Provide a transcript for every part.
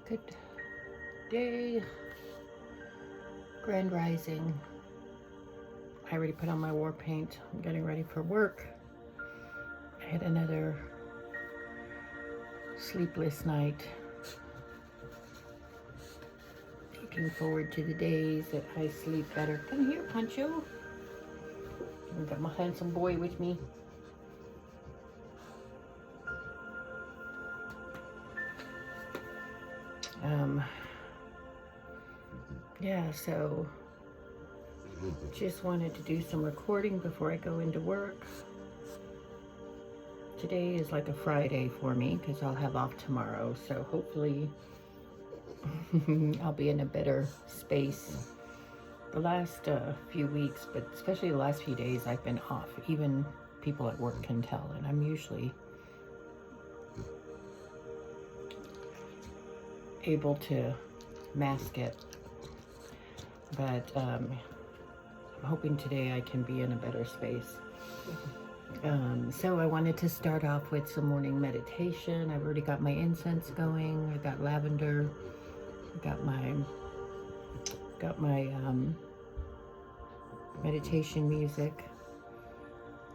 Good day, Grand Rising. I already put on my war paint. I'm getting ready for work. I had another sleepless night. Looking forward to the days that I sleep better. Come here, Pancho. I've got my handsome boy with me. Yeah, so just wanted to do some recording before I go into work. Today is like a Friday for me because I'll have off tomorrow, so hopefully I'll be in a better space. The last few weeks, but especially the last few days, I've been off. Even people at work can tell, and I'm usually able to mask it. But I'm hoping today I can be in a better space. So I wanted to start off with some morning meditation. I've already got my incense going. I got lavender. I got my meditation music,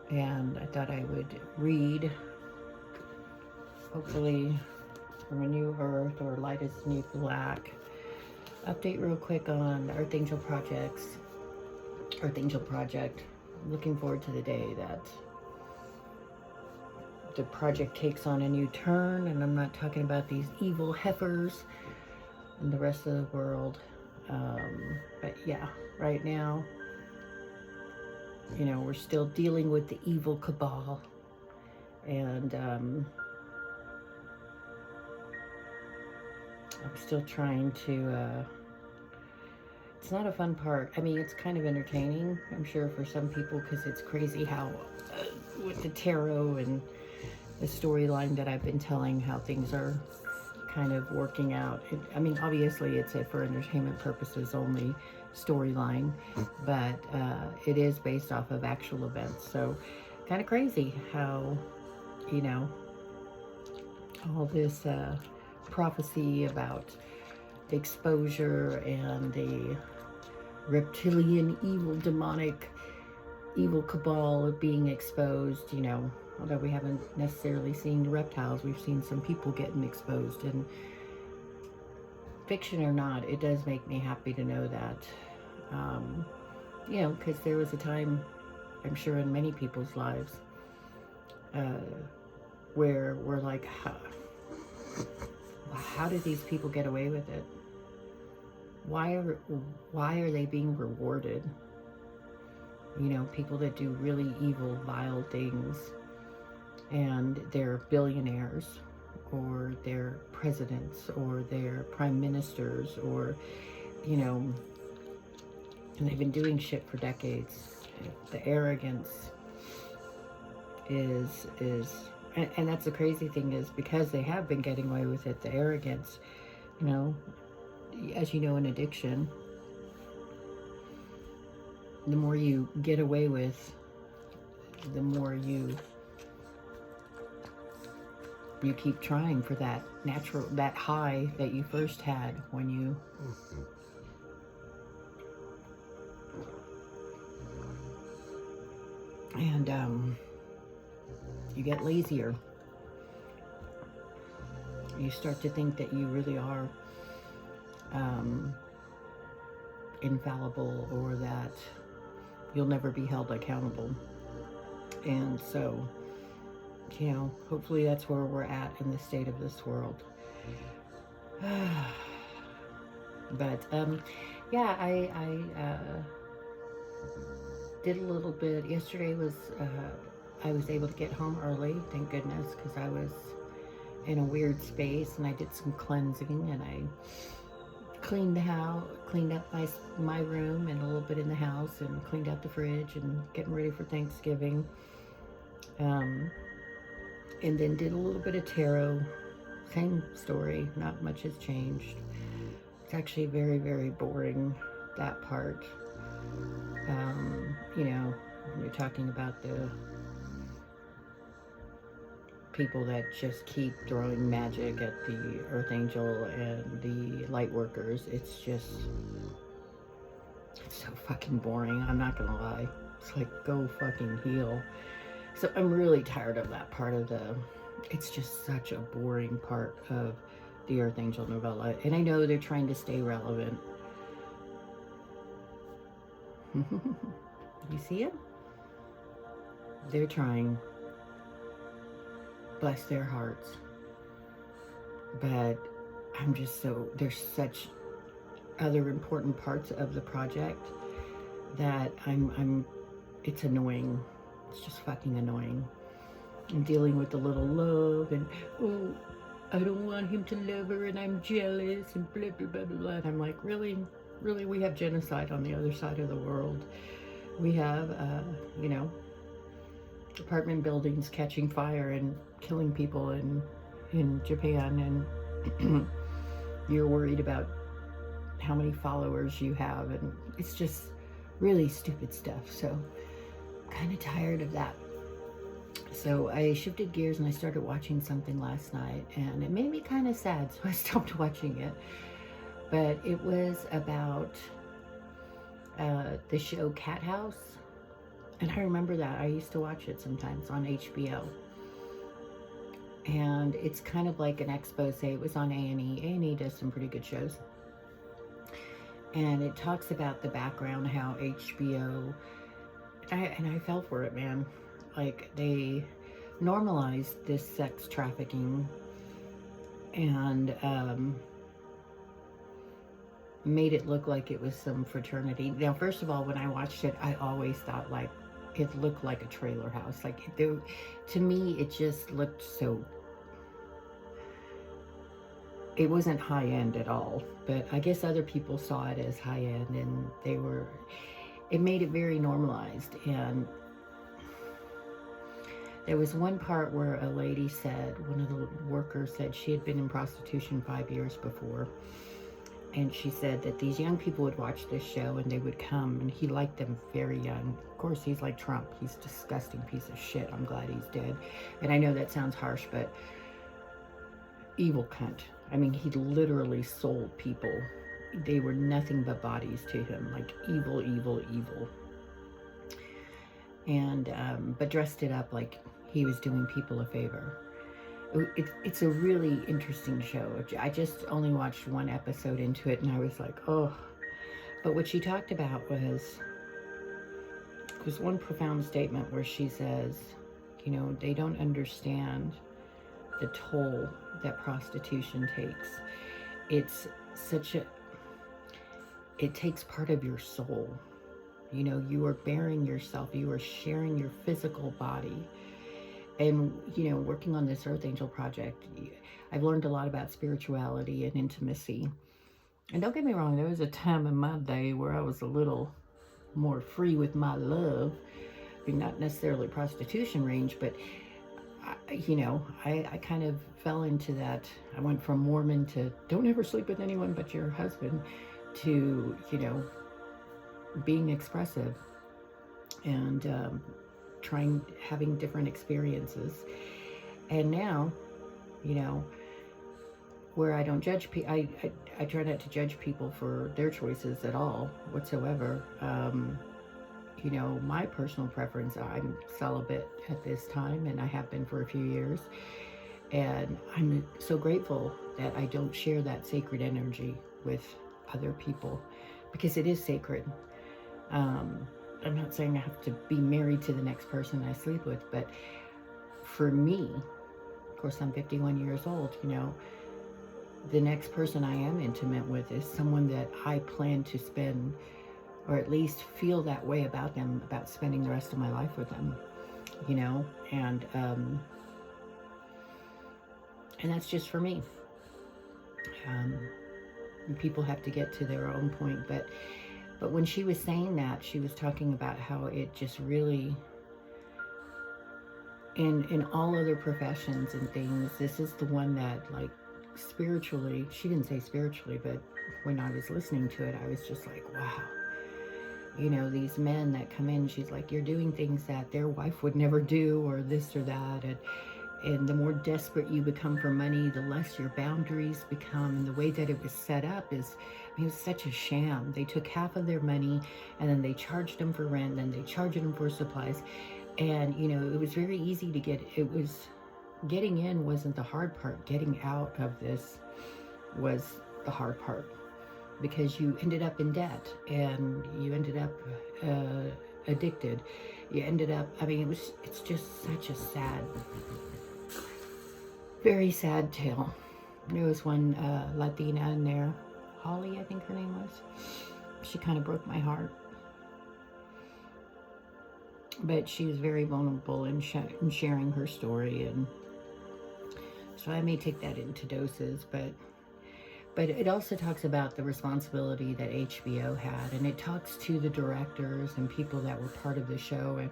and I thought I would read, hopefully, from A New Earth or Light is the New Black. Update real quick on the Earth Angel Project. I'm looking forward to the day that the project takes on a new turn, and I'm not talking about these evil heifers and the rest of the world. But yeah, right now, we're still dealing with the evil cabal, and I'm still trying to, it's not a fun part. I mean, it's kind of entertaining, I'm sure, for some people, because it's crazy how, with the tarot and the storyline that I've been telling, how things are kind of working out. I mean, obviously, it's a for entertainment purposes only storyline, but it is based off of actual events. So, kind of crazy how, all this prophecy about the exposure and the reptilian evil demonic evil cabal being exposed, although we haven't necessarily seen the reptiles, we've seen some people getting exposed. And fiction or not, it does make me happy to know that, because there was a time, I'm sure in many people's lives, where we're like, how did these people get away with it? Why are they being rewarded? People that do really evil, vile things, and they're billionaires, or they're presidents, or they're prime ministers, or, and they've been doing shit for decades. The arrogance is and that's the crazy thing, is because they have been getting away with it, the arrogance, as you know, in addiction, the more you get away with, the more you keep trying for that that high that you first had when you and you get lazier. You start to think that you really are infallible, or that you'll never be held accountable. And so, hopefully that's where we're at in the state of this world. But yeah, I did a little bit. Yesterday was I was able to get home early, thank goodness, because I was in a weird space, and I did some cleansing, and I cleaned the house, cleaned up my room and a little bit in the house, and cleaned out the fridge, and getting ready for Thanksgiving. And then did a little bit of tarot. Same story, not much has changed. It's actually very, very boring, that part. When you're talking about the people that just keep throwing magic at the Earth Angel and the light workers. It's so fucking boring. I'm not gonna lie. It's like, go fucking heal. So I'm really tired of that part of it's just such a boring part of the Earth Angel novella. And I know they're trying to stay relevant. You see it? They're trying. Bless their hearts. But I'm just there's such other important parts of the project that it's annoying. It's just fucking annoying. I'm dealing with the little love and, oh, I don't want him to love her and I'm jealous and blah, blah, blah, blah, blah. And I'm like, really? Really? We have genocide on the other side of the world. We have, you know, apartment buildings catching fire and killing people in Japan, and you're worried about how many followers you have, and it's just really stupid stuff. So I'm kind of tired of that. So I shifted gears and I started watching something last night, and it made me kind of sad, so I stopped watching it. But it was about the show Cat House. And I remember that. I used to watch it sometimes on HBO. And it's kind of like an expose. It was on A&E. A&E does some pretty good shows. And it talks about the background, how HBO... And I fell for it, man. Like, they normalized this sex trafficking and made it look like it was some fraternity. Now, first of all, when I watched it, I always thought, like, it looked like a trailer house. Like, to me, it just looked so... It wasn't high-end at all. But I guess other people saw it as high-end, and they were... It made it very normalized. And there was one part where a lady said, one of the workers said she had been in prostitution 5 years before. And she said that these young people would watch this show and they would come, and he liked them very young. Of course, he's like Trump. He's a disgusting piece of shit. I'm glad he's dead. And I know that sounds harsh, but evil cunt. I mean, he literally sold people. They were nothing but bodies to him. Like evil, evil, evil. And, but dressed it up like he was doing people a favor. It's a really interesting show. I just only watched one episode into it, and I was like, oh. But what she talked about was one profound statement where she says, you know, they don't understand the toll that prostitution takes. It's such a... It takes part of your soul. You know, you are bearing yourself. You are sharing your physical body. And, you know, working on this Earth Angel project, I've learned a lot about spirituality and intimacy. And don't get me wrong, there was a time in my day where I was a little more free with my love. I mean, not necessarily prostitution range, but, you know, I kind of fell into that. I went from Mormon to don't ever sleep with anyone but your husband to, you know, being expressive and having different experiences. And now, you know, where I don't judge people, I try not to judge people for their choices at all whatsoever. You know, my personal preference, I'm celibate at this time, and I have been for a few years. And I'm so grateful that I don't share that sacred energy with other people, because it is sacred. I'm not saying I have to be married to the next person I sleep with, but for me, of course, I'm 51 years old, you know, the next person I am intimate with is someone that I plan to spend, or at least feel that way about them, about spending the rest of my life with them, you know, and that's just for me. And people have to get to their own point, but when she was saying that, she was talking about how it just really, in all other professions and things, this is the one that, like, spiritually, she didn't say spiritually, but when I was listening to it, I was just like, wow. You know, these men that come in, she's like, you're doing things that their wife would never do, or this or that, And the more desperate you become for money, the less your boundaries become. And the way that it was set up is, I mean, it was such a sham. They took half of their money and then they charged them for rent, and they charged them for supplies. And, you know, it was very easy to get, it was, getting in wasn't the hard part. Getting out of this was the hard part, because you ended up in debt and you ended up addicted. You ended up, I mean, it's just such a sad, very sad tale. There was one Latina in there, Holly, I think her name was. She kind of broke my heart. But she was very vulnerable in sharing her story, and so I may take that into doses, but it also talks about the responsibility that HBO had, and it talks to the directors and people that were part of the show, and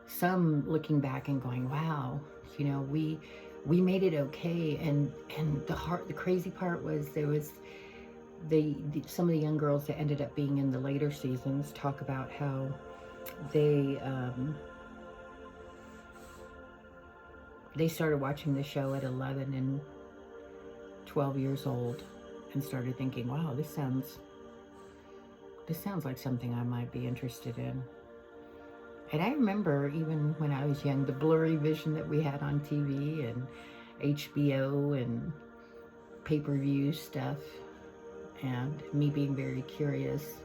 some looking back and going, wow, you know, we made it okay. And the crazy part was, there was some of the young girls that ended up being in the later seasons talk about how they started watching the show at 11 and 12 years old and started thinking, wow, this sounds like something I might be interested in. And I remember, even when I was young, the blurry vision that we had on TV and HBO and pay-per-view stuff, and me being very curious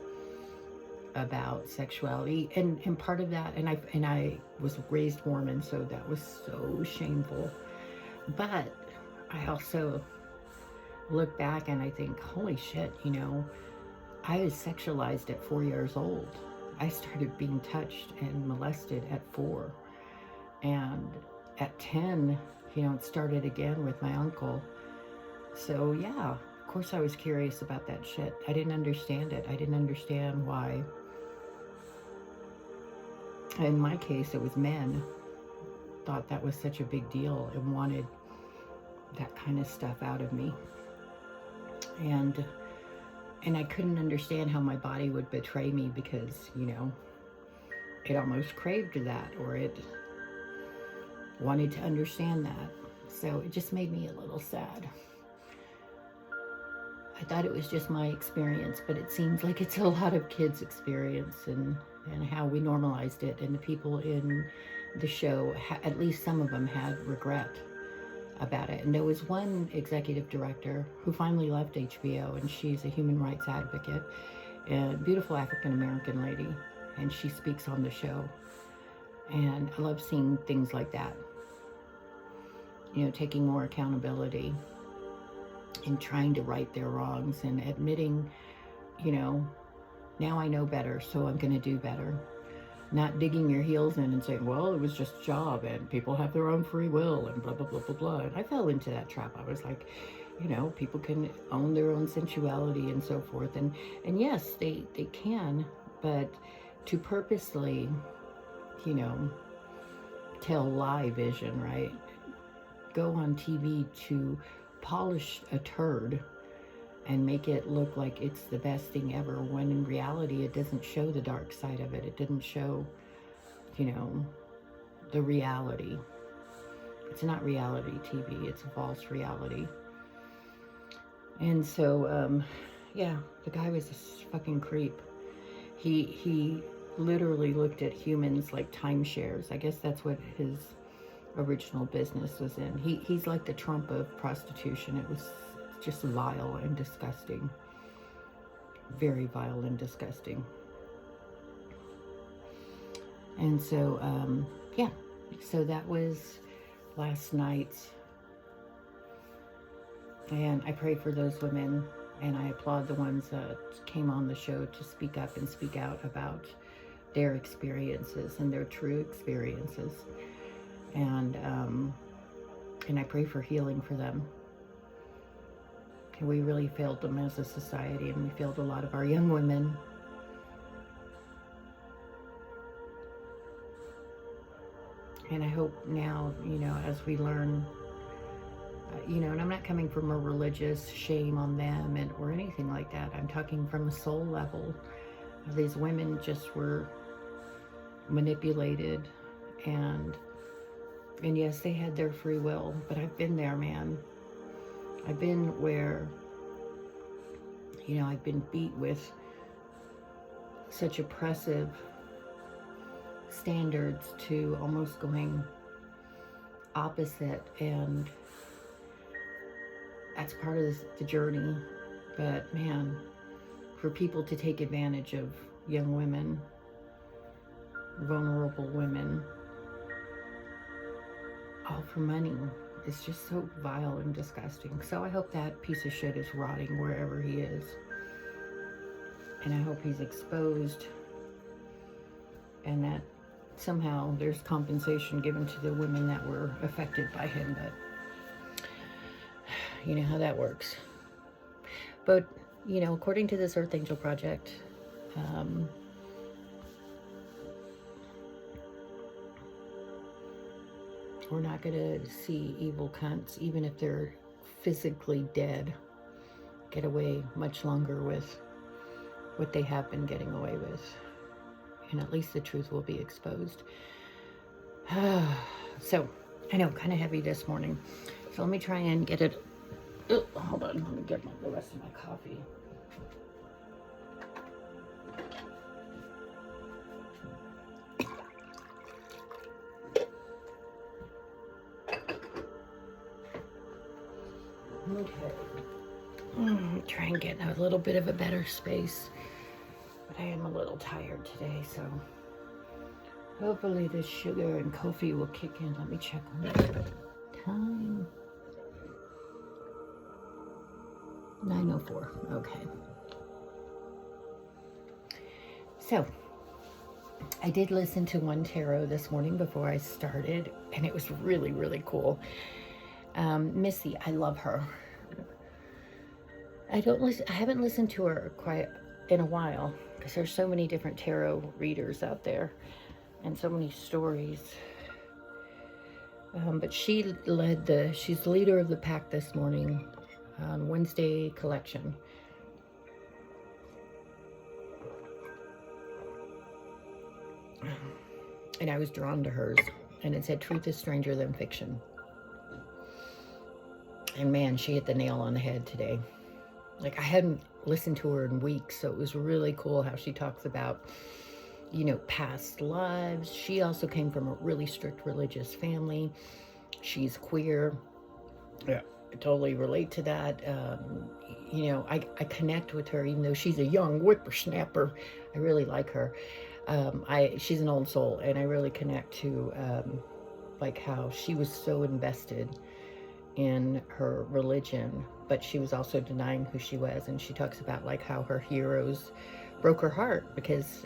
about sexuality, and part of that, and I was raised Mormon, so that was so shameful. But I also look back and I think, holy shit, you know, I was sexualized at 4 years old. I started being touched and molested at 4, and at 10, you know, it started again with my uncle. So yeah, of course I was curious about that shit. I didn't understand it. I didn't understand why. In my case, it was men thought that was such a big deal and wanted that kind of stuff out of me. And I couldn't understand how my body would betray me, because, you know, it almost craved that, or it wanted to understand that. So it just made me a little sad. I thought it was just my experience, but it seems like it's a lot of kids' experience, and how we normalized it. And the people in the show, at least some of them, had regret about it. And there was one executive director who finally left HBO, and she's a human rights advocate, a beautiful African-American lady, and she speaks on the show. And I love seeing things like that, you know, taking more accountability and trying to right their wrongs and admitting, you know, now I know better, so I'm going to do better. Not digging your heels in and saying, well, it was just a job and people have their own free will and blah, blah, blah, blah, blah. And I fell into that trap. I was like, you know, people can own their own sensuality and so forth. And yes, they can, but to purposely, you know, tell lie vision, right? Go on TV to polish a turd and make it look like it's the best thing ever, when in reality it doesn't show the dark side of it. It didn't show, you know, the reality. It's not reality TV, it's a false reality. And so, yeah, the guy was a fucking creep. He literally looked at humans like timeshares. I guess that's what his original business was in. He's like the Trump of prostitution. It was just vile and disgusting. Very vile and disgusting. And so, yeah. So that was last night. And I pray for those women, and I applaud the ones that came on the show to speak up and speak out about their experiences and their true experiences. And I pray for healing for them. And we really failed them as a society, and we failed a lot of our young women. And I hope now, you know, as we learn, you know, and I'm not coming from a religious shame on them or anything like that. I'm talking from a soul level. These women just were manipulated and And yes, they had their free will, but I've been there, man. I've been where, I've been beat with such oppressive standards to almost going opposite, and that's part of the journey. But man, for people to take advantage of young women, vulnerable women, all for money, it's just so vile and disgusting. So I hope that piece of shit is rotting wherever he is, and I hope he's exposed, and that somehow there's compensation given to the women that were affected by him. But you know how that works. But according to this Earth Angel Project, we're not going to see evil cunts, even if they're physically dead, get away much longer with what they have been getting away with. And at least the truth will be exposed. So, I know, kind of heavy this morning. So let me try and get it. Oh, hold on, let me get the rest of my coffee. Okay. Try and get a little bit of a better space. But I am a little tired today, so hopefully the sugar and coffee will kick in. Let me check on the time. 9:04. Okay. So, I did listen to one tarot this morning before I started, and it was really, really cool. Missy, I love her. I haven't listened to her quite in a while, because there's so many different tarot readers out there and so many stories. But she's the leader of the pack this morning on Wednesday collection. And I was drawn to hers, and it said truth is stranger than fiction. And man, she hit the nail on the head today. Like, I hadn't listened to her in weeks, so it was really cool how she talks about, past lives. She also came from a really strict religious family. She's queer. Yeah, I totally relate to that. I connect with her, even though she's a young whippersnapper. I really like her. She's an old soul, and I really connect to, how she was so invested in her religion, but she was also denying who she was. And she talks about how her heroes broke her heart because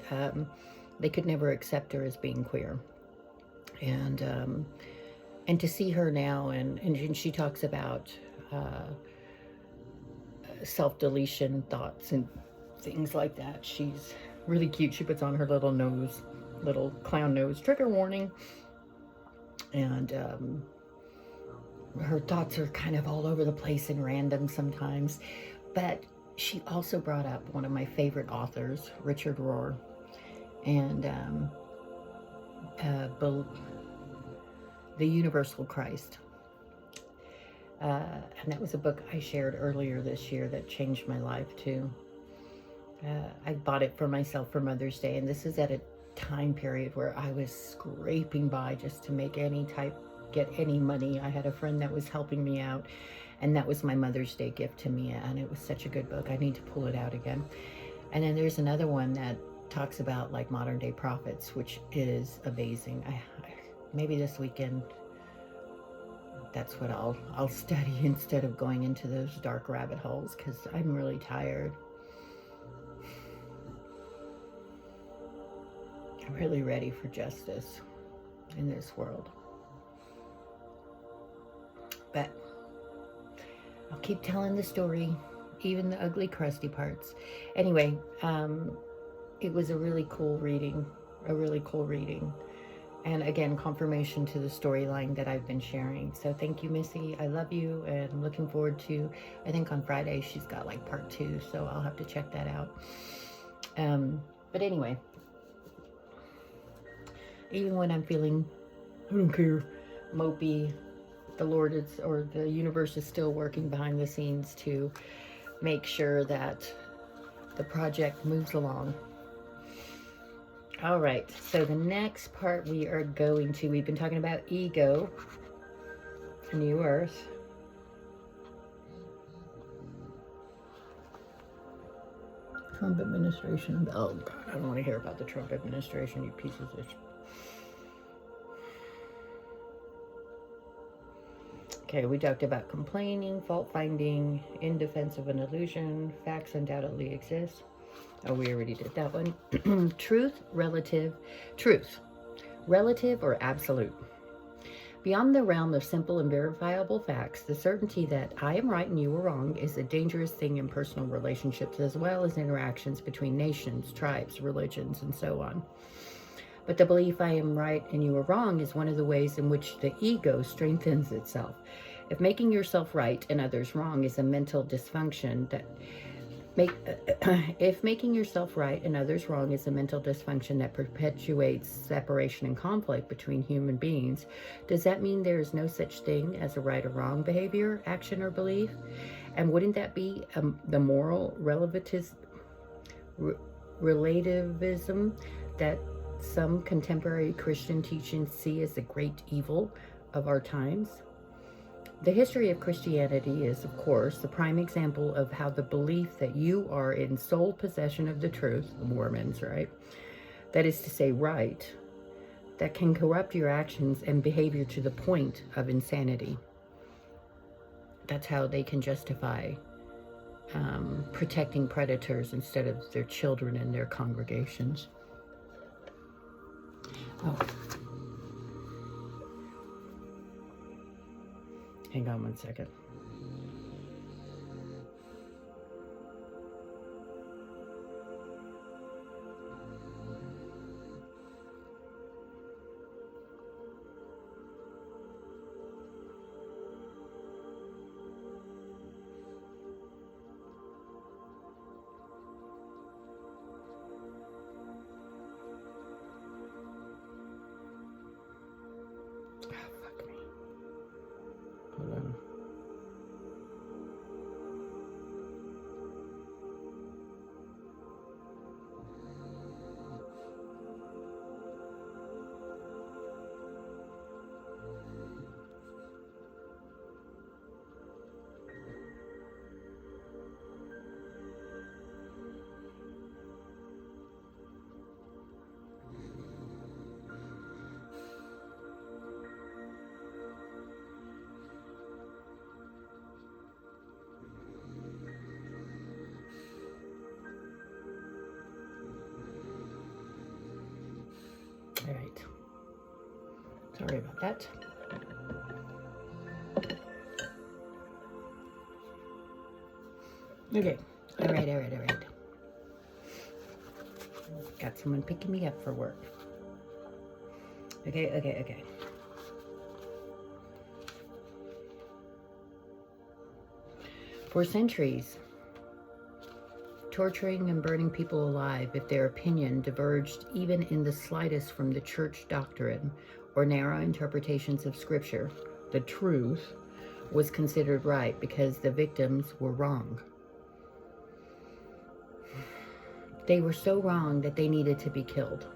they could never accept her as being queer. And to see her now, and she talks about self-deletion thoughts and things like that. She's really cute. She puts on her little clown nose, trigger warning. And her thoughts are kind of all over the place and random sometimes. But she also brought up one of my favorite authors, Richard Rohr, and The Universal Christ. And that was a book I shared earlier this year that changed my life too. I bought it for myself for Mother's Day, and this is at a time period where I was scraping by just to get any money. I had a friend that was helping me out, and that was my Mother's Day gift to Mia, and it was such a good book. I need to pull it out again. And then there's another one that talks about modern day prophets, which is amazing. Maybe this weekend that's what I'll study instead of going into those dark rabbit holes, because I'm really tired. I'm really ready for justice in this world. But I'll keep telling the story, even the ugly, crusty parts. Anyway, it was a really cool reading. And again, confirmation to the storyline that I've been sharing. So thank you, Missy. I love you, and I'm looking forward to, I think on Friday she's got part 2, so I'll have to check that out. But anyway, even when I'm feeling, I don't care, mopey. The Lord is, or the universe is still working behind the scenes to make sure that the project moves along. All right, so the next part we are going to, we've been talking about ego, New Earth. Trump administration. Oh God, I don't want to hear about the Trump administration, you pieces of shit. Okay, we talked about complaining, fault finding, in defense of an illusion, facts undoubtedly exist. Oh, we already did that one. Truth, relative or absolute. Beyond the realm of simple and verifiable facts, the certainty that I am right and you are wrong is a dangerous thing in personal relationships as well as interactions between nations, tribes, religions, and so on. But the belief I am right and you are wrong is one of the ways in which the ego strengthens itself. If making yourself right and others wrong is a mental dysfunction that if making yourself right and others wrong is a mental dysfunction that perpetuates separation and conflict between human beings, does that mean there is no such thing as a right or wrong behavior, action, or belief? And wouldn't that be the moral relativism that some contemporary Christian teachings see as the great evil of our times? The history of Christianity is, of course, the prime example of how the belief that you are in sole possession of the truth, the Mormons, right? That is to say, right, that can corrupt your actions and behavior to the point of insanity. That's how they can justify protecting predators instead of their children and their congregations. Oh. Hang on one second. All right. Sorry about that. Okay. All right. Got someone picking me up for work. Okay. For centuries, torturing and burning people alive if their opinion diverged even in the slightest from the church doctrine or narrow interpretations of scripture, the truth, was considered right because the victims were wrong. They were so wrong that they needed to be killed.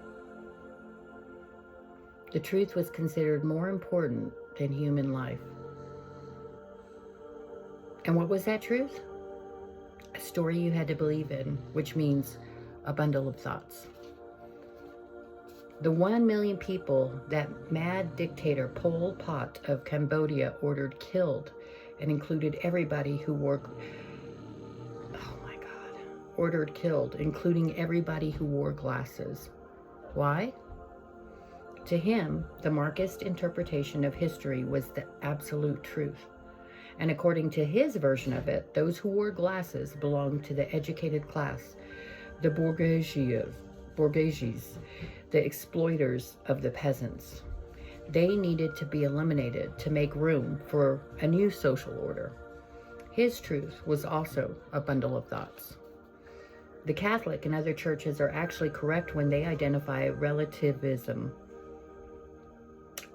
The truth was considered more important than human life. And what was that truth? A story you had to believe in, which means a bundle of thoughts. The 1 million people that mad dictator Pol Pot of Cambodia ordered killed, and included everybody who wore, including everybody who wore glasses. Why? To him, the Marxist interpretation of history was the absolute truth. And according to his version of it, those who wore glasses belonged to the educated class, the bourgeoisie, the exploiters of the peasants. They needed to be eliminated to make room for a new social order. His truth was also a bundle of thoughts. The Catholic and other churches are actually correct when they identify relativism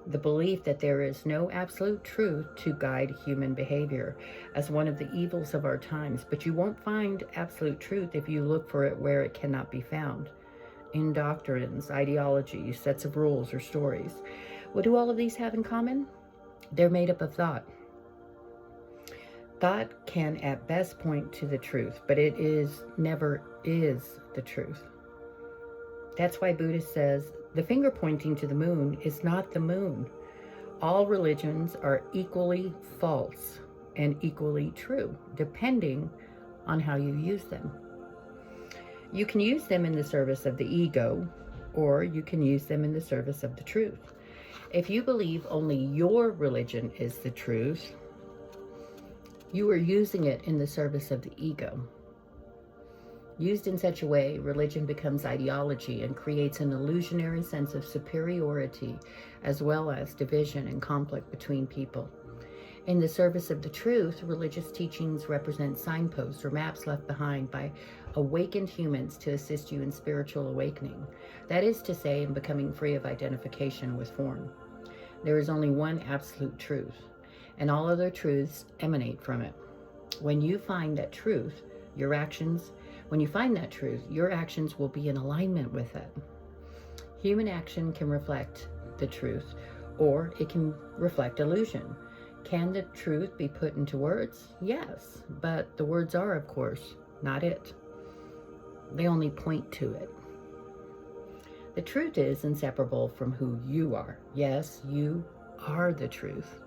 the belief that there is no absolute truth to guide human behavior as one of the evils of our times. But you won't find absolute truth if you look for it where it cannot be found, in doctrines, ideologies, sets of rules, or stories. What do all of these have in common? They're made up of thought. Thought can at best point to the truth, but it never is the truth. That's why Buddha says the finger pointing to the moon is not the moon. All religions are equally false and equally true, depending on how you use them. You can use them in the service of the ego, or you can use them in the service of the truth. If you believe only your religion is the truth, you are using it in the service of the ego. Used in such a way, religion becomes ideology and creates an illusionary sense of superiority, as well as division and conflict between people. In the service of the truth, religious teachings represent signposts or maps left behind by awakened humans to assist you in spiritual awakening. That is to say, in becoming free of identification with form. There is only one absolute truth, and all other truths emanate from it. When you find that truth, your actions will be in alignment with it. Human action can reflect the truth, or it can reflect illusion. Can the truth be put into words? Yes, but the words are, of course, not it. They only point to it. The truth is inseparable from who you are. Yes, you are the truth.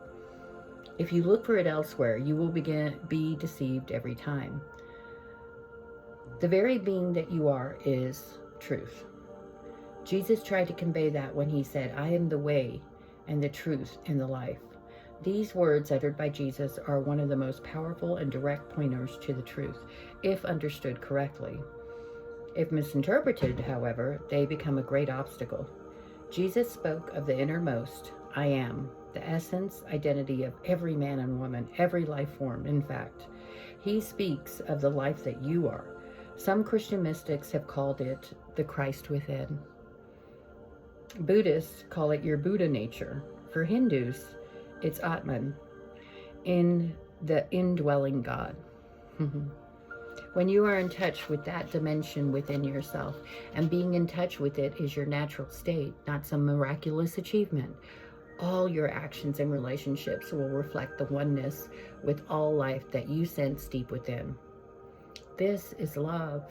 If you look for it elsewhere, you will be deceived every time. The very being that you are is truth. Jesus tried to convey that when he said, "I am the way and the truth and the life." These words uttered by Jesus are one of the most powerful and direct pointers to the truth, if understood correctly. If misinterpreted, however, they become a great obstacle. Jesus spoke of the innermost, I am, the essence, identity of every man and woman, every life form, in fact. He speaks of the life that you are. Some Christian mystics have called it the Christ within. Buddhists call it your Buddha nature. For Hindus, it's Atman, in the indwelling God. When you are in touch with that dimension within yourself, and being in touch with it is your natural state, not some miraculous achievement, all your actions and relationships will reflect the oneness with all life that you sense deep within. This is love.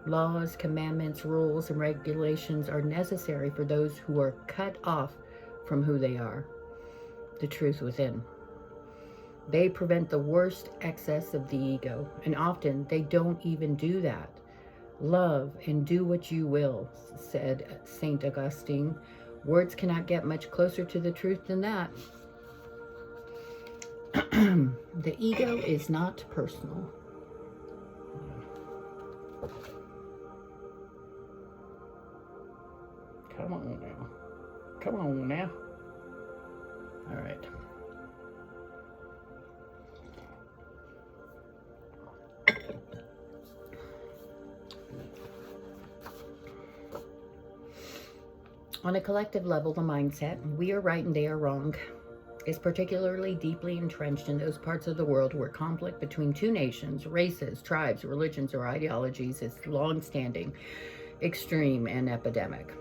Laws, commandments, rules, and regulations are necessary for those who are cut off from who they are, the truth within. They prevent the worst excess of the ego, and often they don't even do that. Love and do what you will, said St. Augustine. Words cannot get much closer to the truth than that. The ego is not personal. Come on now. Come on now. All right. On a collective level, the mindset, we are right and they are wrong, is particularly deeply entrenched in those parts of the world where conflict between two nations, races, tribes, religions, or ideologies is long-standing, extreme, and epidemic.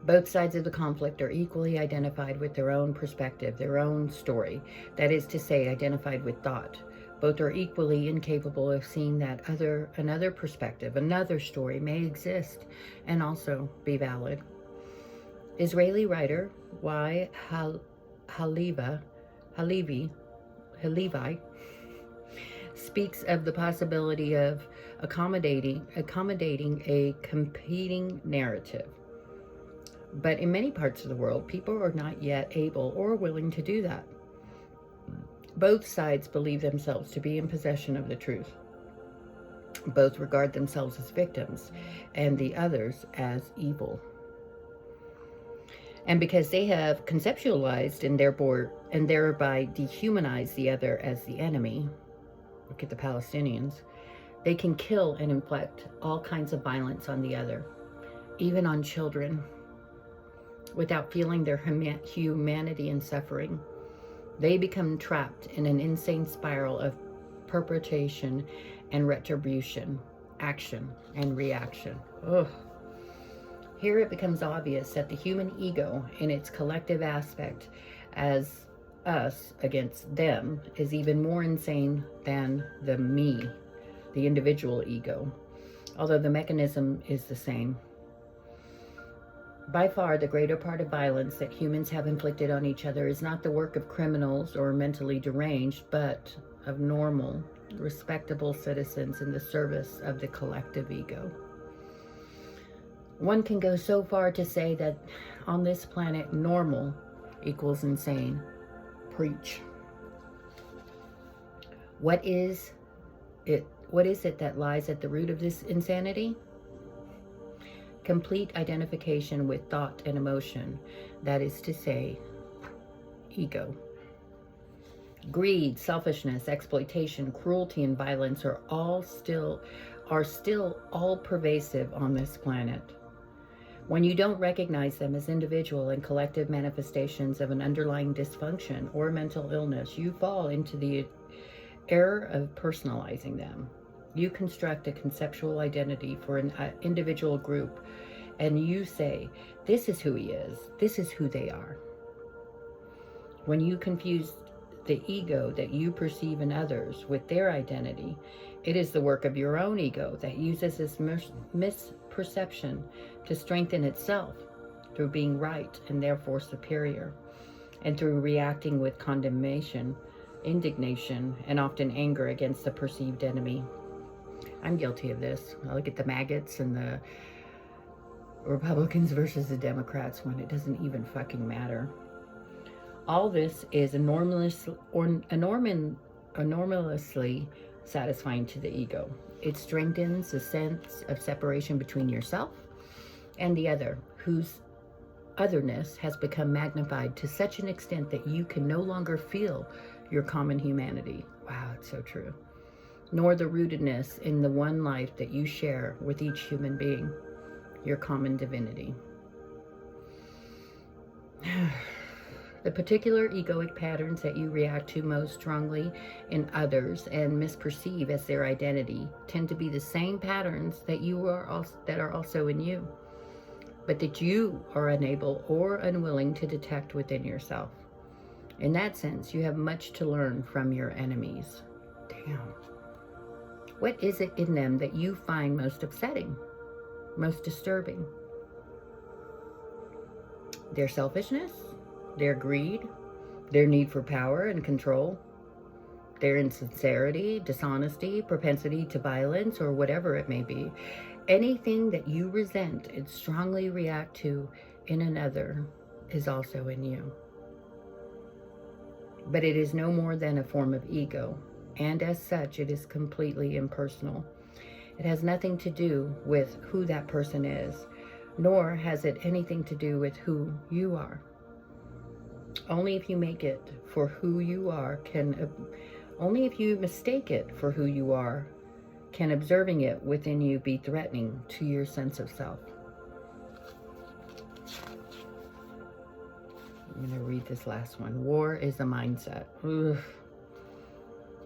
Both sides of the conflict are equally identified with their own perspective, their own story, that is to say, identified with thought. Both are equally incapable of seeing that another perspective, another story may exist and also be valid. Israeli writer Y. Halevi speaks of the possibility of accommodating a competing narrative. But in many parts of the world, people are not yet able or willing to do that. Both sides believe themselves to be in possession of the truth. Both regard themselves as victims and the others as evil. And because they have conceptualized and thereby dehumanized the other as the enemy, look at the Palestinians, they can kill and inflict all kinds of violence on the other, even on children. without feeling their humanity and suffering. They become trapped in an insane spiral of perpetration and retribution, action and reaction. Ugh. Here it becomes obvious that the human ego, in its collective aspect as us against them, is even more insane than the me, the individual ego, although the mechanism is the same. By far, the greater part of violence that humans have inflicted on each other is not the work of criminals or mentally deranged, but of normal, respectable citizens in the service of the collective ego. One can go so far to say that on this planet, normal equals insane. Preach. What is it that lies at the root of this insanity? Complete identification with thought and emotion, that is to say, ego. Greed, selfishness, exploitation, cruelty, and violence are still all pervasive on this planet. When you don't recognize them as individual and collective manifestations of an underlying dysfunction or mental illness, you fall into the error of personalizing them. You construct a conceptual identity for an individual group, and you say, this is who he is, this is who they are. When you confuse the ego that you perceive in others with their identity, it is the work of your own ego that uses this misperception to strengthen itself through being right and therefore superior, and through reacting with condemnation, indignation, and often anger against the perceived enemy. I'm guilty of this. I look at the maggots and the Republicans versus the Democrats when it doesn't even fucking matter. All this is enormously satisfying to the ego. It strengthens a sense of separation between yourself and the other, whose otherness has become magnified to such an extent that you can no longer feel your common humanity. Wow, it's so true. Nor the rootedness in the one life that you share with each human being, your common divinity. The particular egoic patterns that you react to most strongly in others and misperceive as their identity tend to be the same patterns that are also in you, but that you are unable or unwilling to detect within yourself. In that sense, you have much to learn from your enemies. Damn. What is it in them that you find most upsetting, most disturbing? Their selfishness? Their greed, their need for power and control, their insincerity, dishonesty, propensity to violence, or whatever it may be. Anything that you resent and strongly react to in another is also in you. But it is no more than a form of ego, and as such, it is completely impersonal. It has nothing to do with who that person is, nor has it anything to do with who you are. Only if you make it for who you are only if you mistake it for who you are, can observing it within you be threatening to your sense of self. I'm going to read this last one. War is a mindset. Ugh.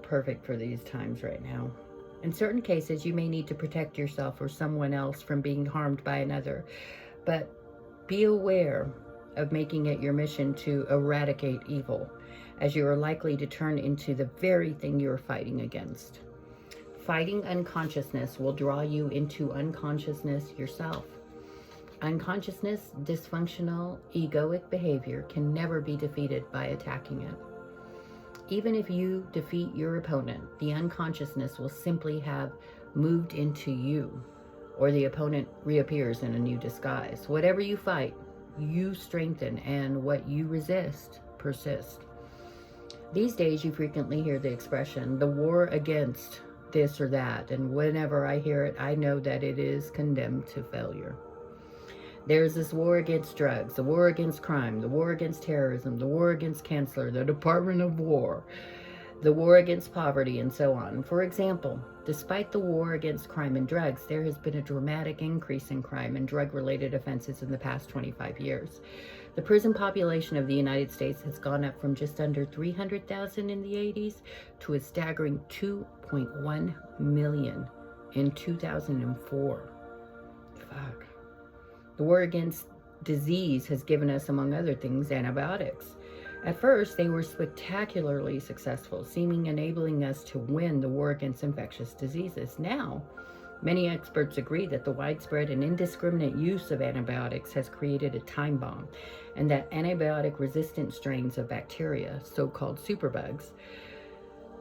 Perfect for these times right now. In certain cases, you may need to protect yourself or someone else from being harmed by another, but be aware of making it your mission to eradicate evil, as you are likely to turn into the very thing you are fighting against. Fighting unconsciousness will draw you into unconsciousness yourself. Unconsciousness, dysfunctional, egoic behavior can never be defeated by attacking it. Even if you defeat your opponent, the unconsciousness will simply have moved into you, or the opponent reappears in a new disguise. Whatever you fight, you strengthen, and what you resist persists. These days you frequently hear the expression, the war against this or that, and whenever I hear it, I know that it is condemned to failure. There's this war against drugs, the war against crime, the war against terrorism, the war against cancer, the Department of War. the war against poverty, and so on. For example, despite the war against crime and drugs, there has been a dramatic increase in crime and drug-related offenses in the past 25 years. The prison population of the United States has gone up from just under 300,000 in the 80s to a staggering 2.1 million in 2004. Fuck. The war against disease has given us, among other things, antibiotics. At first, they were spectacularly successful, seeming enabling us to win the war against infectious diseases. Now, many experts agree that the widespread and indiscriminate use of antibiotics has created a time bomb, and that antibiotic-resistant strains of bacteria, so-called superbugs,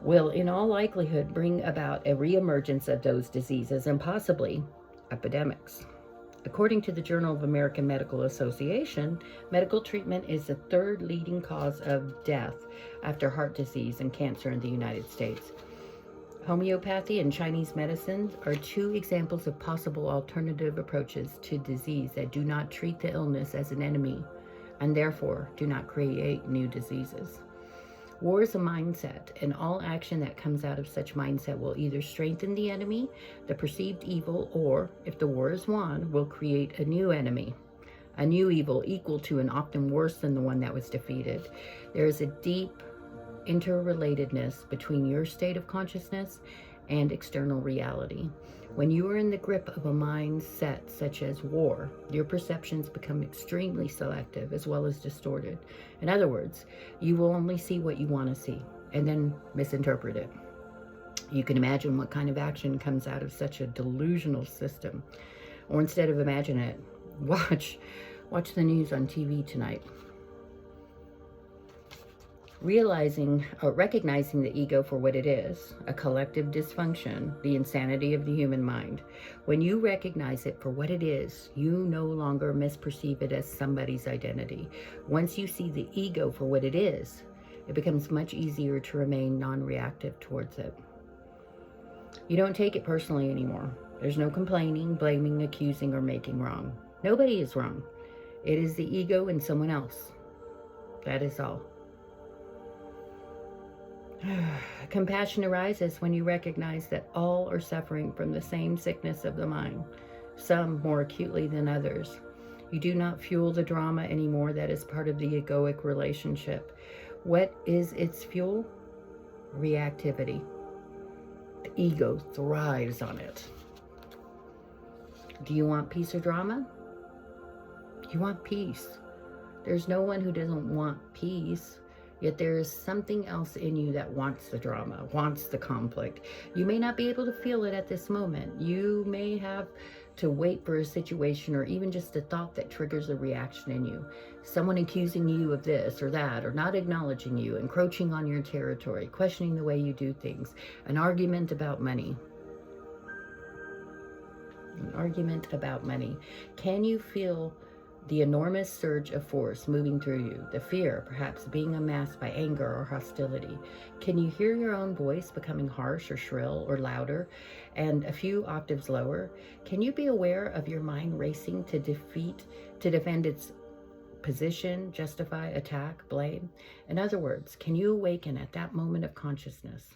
will in all likelihood bring about a reemergence of those diseases and possibly epidemics. According to the Journal of American Medical Association, medical treatment is the third leading cause of death after heart disease and cancer in the United States. Homeopathy and Chinese medicine are two examples of possible alternative approaches to disease that do not treat the illness as an enemy and therefore do not create new diseases. War is a mindset, and all action that comes out of such mindset will either strengthen the enemy, the perceived evil, or, if the war is won, will create a new enemy, a new evil equal to and often worse than the one that was defeated. There is a deep interrelatedness between your state of consciousness and external reality. When you are in the grip of a mindset such as war, your perceptions become extremely selective as well as distorted. In other words, you will only see what you want to see and then misinterpret it. You can imagine what kind of action comes out of such a delusional system. Or instead of imagine it, watch the news on TV tonight. Recognizing the ego for what it is, a collective dysfunction, the insanity of the human mind. When you recognize it for what it is, you no longer misperceive it as somebody's identity. Once you see the ego for what it is, it becomes much easier to remain non-reactive towards it. You don't take it personally anymore. There's no complaining, blaming, accusing, or making wrong. Nobody is wrong. It is the ego in someone else. That is all. Compassion arises when you recognize that all are suffering from the same sickness of the mind, some more acutely than others. You do not fuel the drama anymore that is part of the egoic relationship. What is its fuel? Reactivity. The ego thrives on it. Do you want peace or drama? You want peace. There's no one who doesn't want peace. Yet there is something else in you that wants the drama, wants the conflict. You may not be able to feel it at this moment. You may have to wait for a situation or even just a thought that triggers a reaction in you. Someone accusing you of this or that, or not acknowledging you, encroaching on your territory, questioning the way you do things. An argument about money. An argument about money. Can you feel the enormous surge of force moving through you, the fear perhaps being amassed by anger or hostility? Can you hear your own voice becoming harsh or shrill or louder and a few octaves lower? Can you be aware of your mind racing to defend its position, justify, attack, blame? In other words, can you awaken at that moment of consciousness?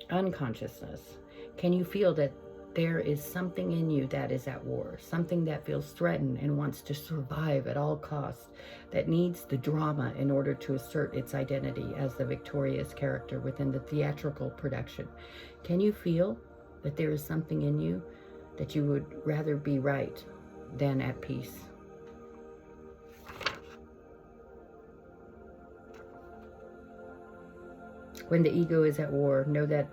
Unconsciousness. Can you feel that there is something in you that is at war, something that feels threatened and wants to survive at all costs, that needs the drama in order to assert its identity as the victorious character within the theatrical production? Can you feel that there is something in you that you would rather be right than at peace? When the ego is at war, know that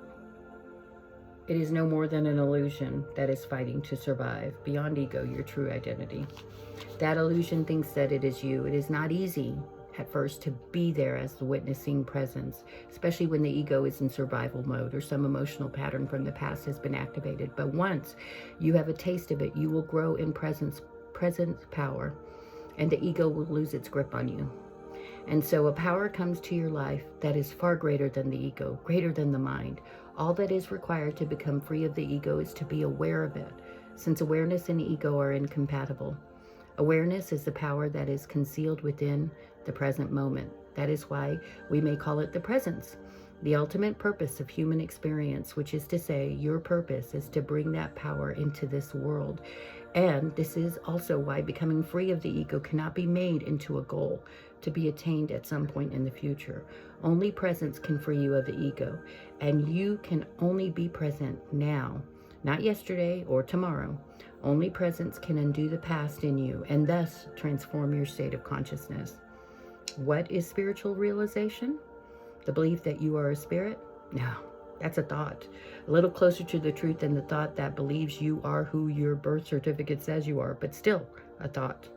it is no more than an illusion that is fighting to survive. Beyond ego, your true identity. That illusion thinks that it is you. It is not easy at first to be there as the witnessing presence, especially when the ego is in survival mode or some emotional pattern from the past has been activated. But once you have a taste of it, you will grow in presence power, and the ego will lose its grip on you. And so a power comes to your life that is far greater than the ego, greater than the mind. All that is required to become free of the ego is to be aware of it, since awareness and ego are incompatible. Awareness is the power that is concealed within the present moment. That is why we may call it the presence. The ultimate purpose of human experience, which is to say, your purpose is to bring that power into this world. And this is also why becoming free of the ego cannot be made into a goal to be attained at some point in the future. Only presence can free you of the ego. And you can only be present now, not yesterday or tomorrow. Only presence can undo the past in you and thus transform your state of consciousness. What is spiritual realization? The belief that you are a spirit? No, that's a thought. A little closer to the truth than the thought that believes you are who your birth certificate says you are, but still a thought.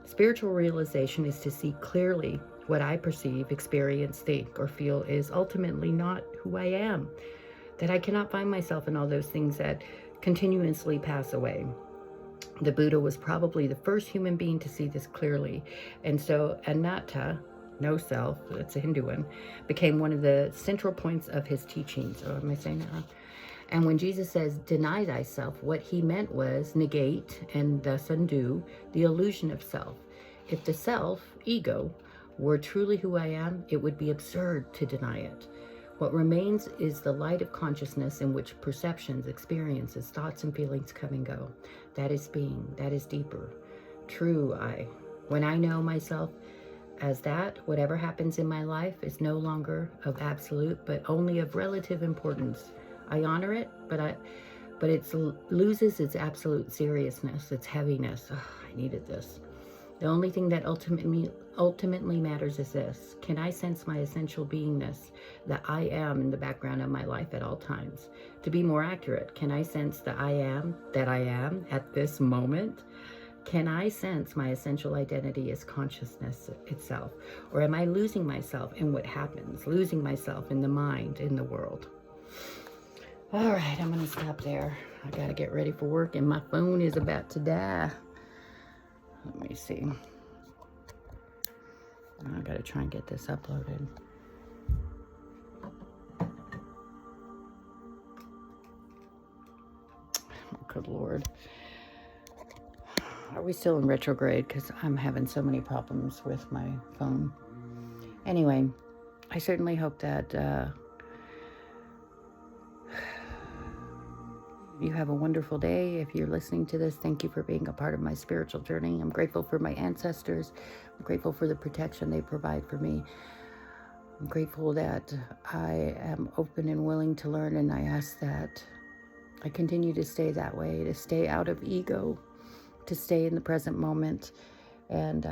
Spiritual realization is to see clearly what I perceive, experience, think, or feel is ultimately not who I am. That I cannot find myself in all those things that continuously pass away. The Buddha was probably the first human being to see this clearly. And so anatta, no self, that's a Hindu one, became one of the central points of his teachings. Oh, am I saying that wrong? And when Jesus says, deny thyself, what he meant was negate and thus undo the illusion of self. If the self, ego, were truly who I am, it would be absurd to deny it. What remains is the light of consciousness in which perceptions, experiences, thoughts, and feelings come and go. That is being, that is deeper. True I. When I know myself as that, whatever happens in my life is no longer of absolute, but only of relative importance. I honor it, but it loses its absolute seriousness, its heaviness. Oh, I needed this. The only thing that ultimately matters is this. Can I sense my essential beingness, that I am in the background of my life at all times? To be more accurate, can I sense the I am that I am at this moment? Can I sense my essential identity as consciousness itself? Or am I losing myself in what happens, losing myself in the mind, in the world? All right, I'm going to stop there. I got to get ready for work, and my phone is about to die. Let me see. I got to try and get this uploaded. Oh, good Lord. Are we still in retrograde? Because I'm having so many problems with my phone. Anyway, I certainly hope that you have a wonderful day. If you're listening to this, thank you for being a part of my spiritual journey. I'm grateful for my ancestors. I'm grateful for the protection they provide for me. I'm grateful that I am open and willing to learn, and I ask that I continue to stay that way, to stay out of ego, to stay in the present moment, and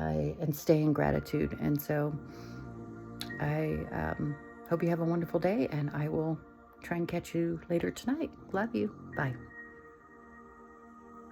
stay in gratitude. And so I hope you have a wonderful day, and I will try and catch you later tonight. Love you. Bye.